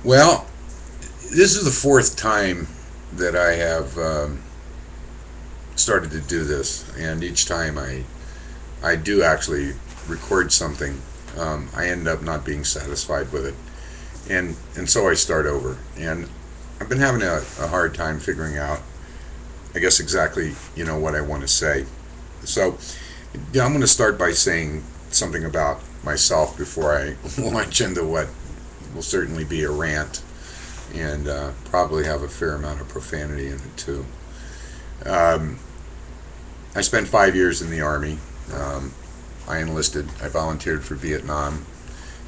Well, this is the fourth time that I have started to do this, and each time I do actually record something. I end up not being satisfied with it, and so I start over. And I've been having a hard time figuring out, I guess, exactly what I want to say. So yeah, I'm going to start by saying something about myself before I launch into what will certainly be a rant and probably have a fair amount of profanity in it too. Um, I spent 5 years in the Army. Um, I enlisted, I volunteered for Vietnam,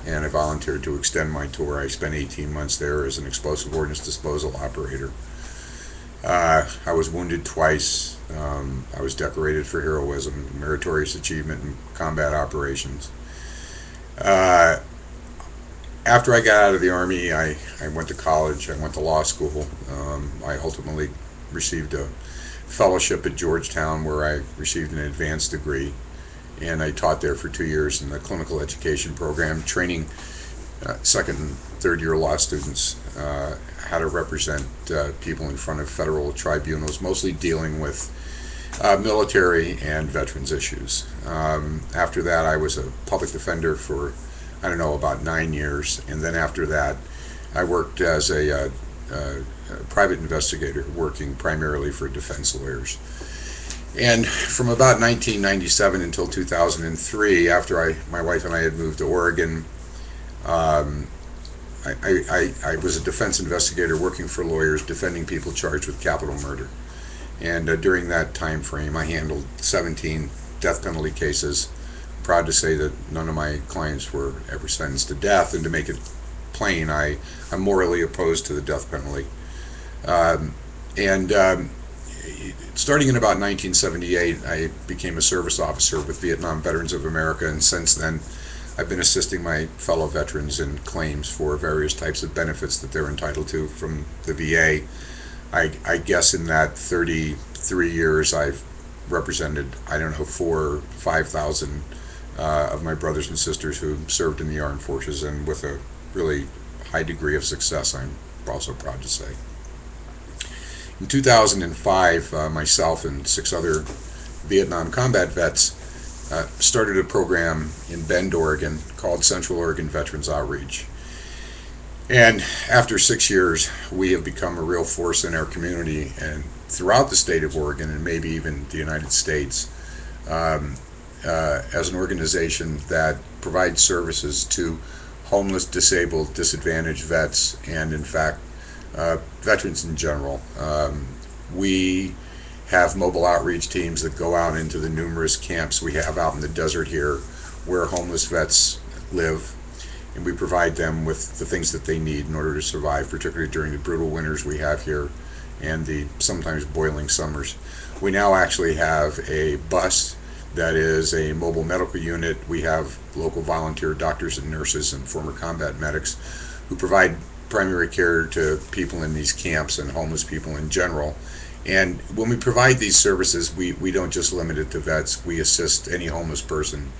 and I volunteered to extend my tour. I spent 18 months there as an explosive ordnance disposal operator. I was wounded twice. I was decorated for heroism, meritorious achievement in combat operations. Uh, After I got out of the Army, I went to college, I went to law school. I ultimately received a fellowship at Georgetown where I received an advanced degree, and I taught there for 2 years in the clinical education program, training second and third year law students how to represent people in front of federal tribunals, mostly dealing with military and veterans issues. After that, I was a public defender for, I don't know, about 9 years, and then after that, I worked as a private investigator, working primarily for defense lawyers. And from about 1997 until 2003, after my wife and I had moved to Oregon, um, I was a defense investigator working for lawyers defending people charged with capital murder. And during that time frame, I handled 17 death penalty cases. Proud to say that none of my clients were ever sentenced to death, and to make it plain, I'm morally opposed to the death penalty. And starting in about 1978, I became a service officer with Vietnam Veterans of America, and since then I've been assisting my fellow veterans in claims for various types of benefits that they're entitled to from the VA. I guess in that 33 years I've represented, I don't know, 4,000 or 5,000 of my brothers and sisters who served in the armed forces, and with a really high degree of success, I'm also proud to say. In 2005, myself and 6 other Vietnam combat vets started a program in Bend, Oregon called Central Oregon Veterans Outreach. And after 6 years, we have become a real force in our community and throughout the state of Oregon, and maybe even the United States, as an organization that provides services to homeless, disabled, disadvantaged vets, and in fact, veterans in general. We have mobile outreach teams that go out into the numerous camps we have out in the desert here where homeless vets live, and we provide them with the things that they need in order to survive, particularly during the brutal winters we have here and the sometimes boiling summers. We now actually have a bus that is a mobile medical unit. We have local volunteer doctors and nurses and former combat medics who provide primary care to people in these camps and homeless people in general. And when we provide these services, we don't just limit it to vets. We assist any homeless person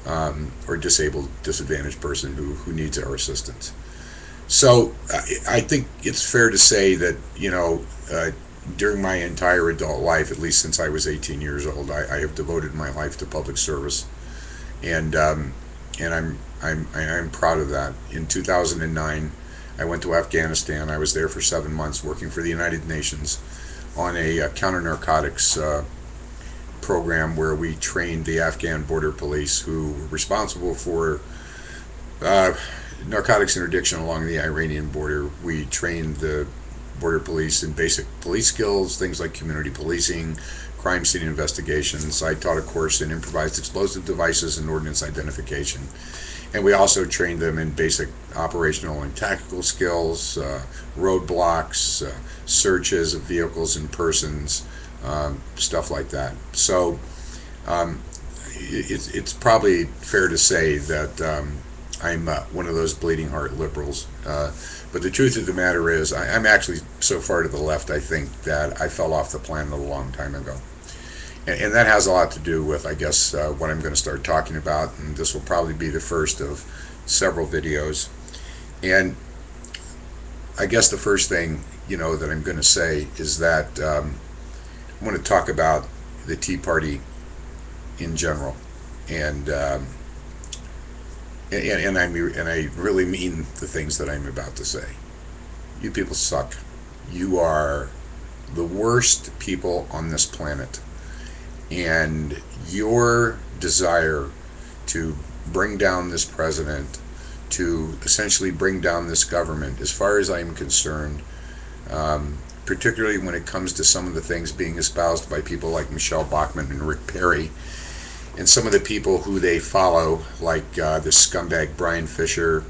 or disabled, disadvantaged person who needs our assistance. So I think it's fair to say that, during my entire adult life, at least since I was 18 years old, I have devoted my life to public service, and I'm proud of that. In 2009, I went to Afghanistan. I was there for 7 months working for the United Nations on a counter-narcotics program where we trained the Afghan border police who were responsible for narcotics interdiction along the Iranian border. We trained the border police in basic police skills, things like community policing, crime scene investigations. I taught a course in improvised explosive devices and ordnance identification. And we also trained them in basic operational and tactical skills, roadblocks, searches of vehicles and persons, stuff like that. So it's probably fair to say that I'm one of those bleeding heart liberals. But the truth of the matter is, I'm actually so far to the left, I think, that I fell off the planet a long time ago. And that has a lot to do with, I guess, what I'm going to start talking about. And this will probably be the first of several videos. And I guess the first thing, that I'm going to say is that I want to talk about the Tea Party in general, and I really mean the things that I'm about to say. You people suck. You are the worst people on this planet, and your desire to bring down this president, to essentially bring down this government, as far as I'm concerned, particularly when it comes to some of the things being espoused by people like Michelle Bachmann and Rick Perry, and some of the people who they follow, like this scumbag Brian Fisher,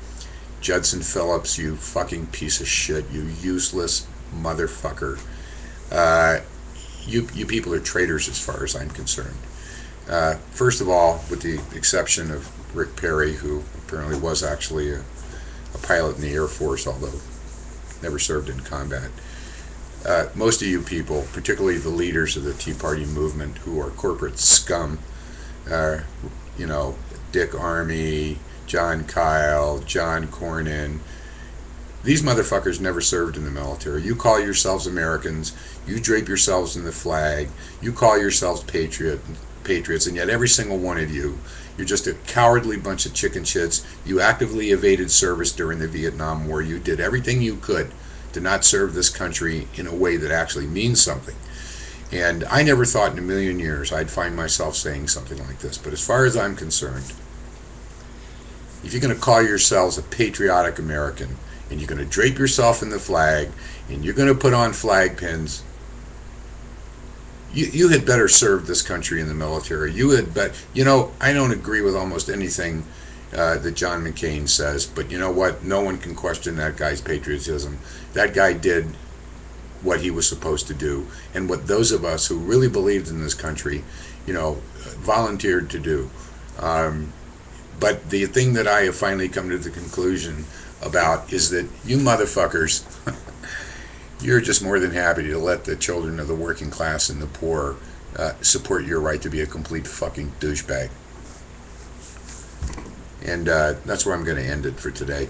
Judson Phillips, you fucking piece of shit, you useless motherfucker. You people are traitors as far as I'm concerned. First of all, with the exception of Rick Perry, who apparently was actually a pilot in the Air Force, although never served in combat. Most of you people, particularly the leaders of the Tea Party movement, who are corporate scum, Dick Armey, John Kyle, John Cornyn, these motherfuckers never served in the military. You call yourselves Americans, you drape yourselves in the flag, you call yourselves patriots, and yet every single one of you, you're just a cowardly bunch of chicken shits. You actively evaded service during the Vietnam War. You did everything you could to not serve this country in a way that actually means something. And I never thought in a million years I'd find myself saying something like this. But as far as I'm concerned, if you're going to call yourselves a patriotic American, and you're going to drape yourself in the flag, and you're going to put on flag pins, you had better serve this country in the military. You had I don't agree with almost anything that John McCain says, but you know what? No one can question that guy's patriotism. That guy did what he was supposed to do, and what those of us who really believed in this country, volunteered to do. But the thing that I have finally come to the conclusion about is that you motherfuckers, you're just more than happy to let the children of the working class and the poor support your right to be a complete fucking douchebag. And that's where I'm going to end it for today.